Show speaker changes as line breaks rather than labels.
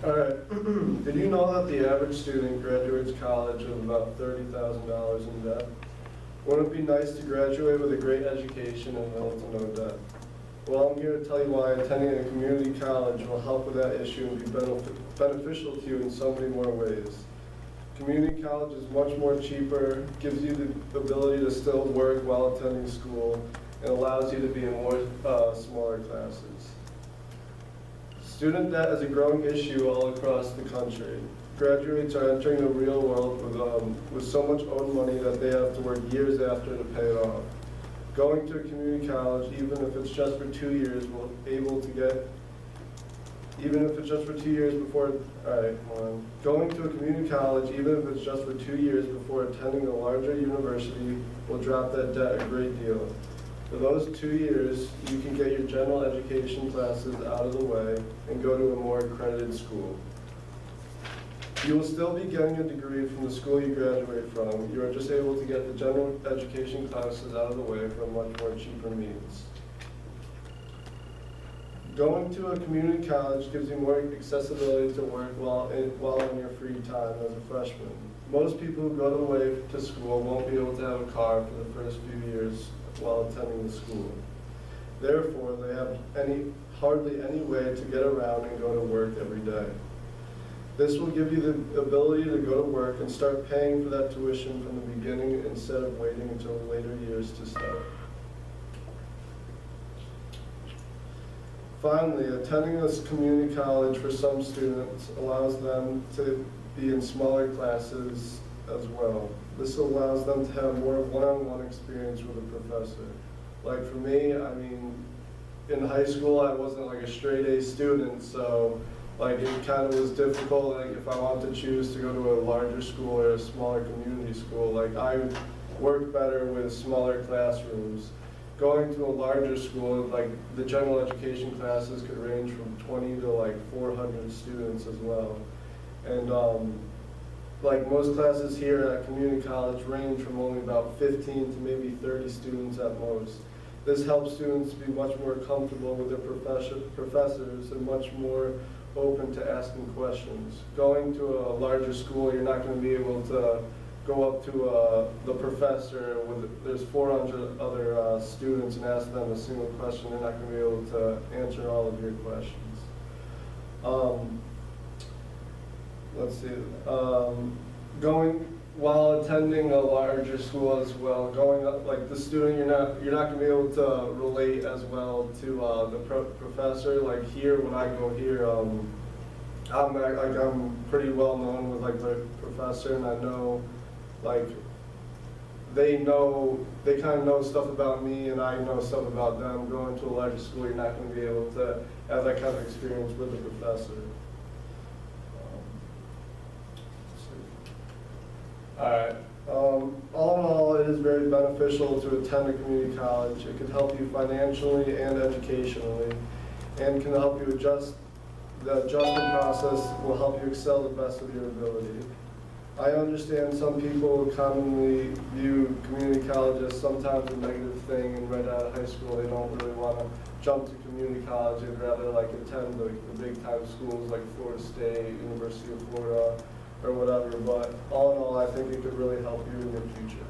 Alright, did you know that the average student graduates college with about $30,000 in debt? Wouldn't it be nice to graduate with a great education and little to no debt? Well, I'm here to tell you why attending a community college will help with that issue and be beneficial to you in so many more ways. Community college is much more cheaper, gives you the ability to still work while attending school, and allows you to be in more smaller classes. Student debt is a growing issue all across the country. Graduates are entering the real world with so much owed money that they have to work years after to pay it off. Going to a community college, even if it's just for 2 years, Going to a community college, even if it's just for 2 years before attending a larger university, will drop that debt a great deal. For those 2 years, you can get your general education classes out of the way and go to a more accredited school. You will still be getting a degree from the school you graduate from. You are just able to get the general education classes out of the way for a much more cheaper means. Going to a community college gives you more accessibility to work while in your free time as a freshman. Most people who go away to school won't be able to have a car for the first few years while attending the school. Therefore, they have hardly any way to get around and go to work every day. This will give you the ability to go to work and start paying for that tuition from the beginning instead of waiting until later years to start. Finally, attending this community college for some students allows them to be in smaller classes as well. This allows them to have more one-on-one experience with a professor. Like for me, I mean, in high school I wasn't like a straight A student, so like it kind of was difficult. Like if I wanted to choose to go to a larger school or a smaller community school, like I work better with smaller classrooms. Going to a larger school, like the general education classes could range from 20 to like 400 students as well. And like most classes here at community college range from only about 15 to maybe 30 students at most. This helps students be much more comfortable with their professors and much more open to asking questions. Going to a larger school, you're not going to be able to go up to the professor there's 400 other students and ask them a single question. They're not going to be able to answer all of your questions. Let's see. While attending a larger school as well, going up like the student, you're not going to be able to relate as well to the professor. Like here, when I go here, I'm pretty well known with like the professor, and I know like they kind of know stuff about me, and I know stuff about them. Going to a larger school, you're not going to be able to have that kind of experience with the professor. Alright, all in all, it is very beneficial to attend a community college. It can help you financially and educationally, and can help you adjust. The adjustment process will help you excel the best of your ability. I understand some people commonly view community college as sometimes a negative thing, and right out of high school they don't really want to jump to community college. They'd rather like attend the big time schools like Florida State, University of Florida, or whatever, but all in all, I think it could really help you in your future.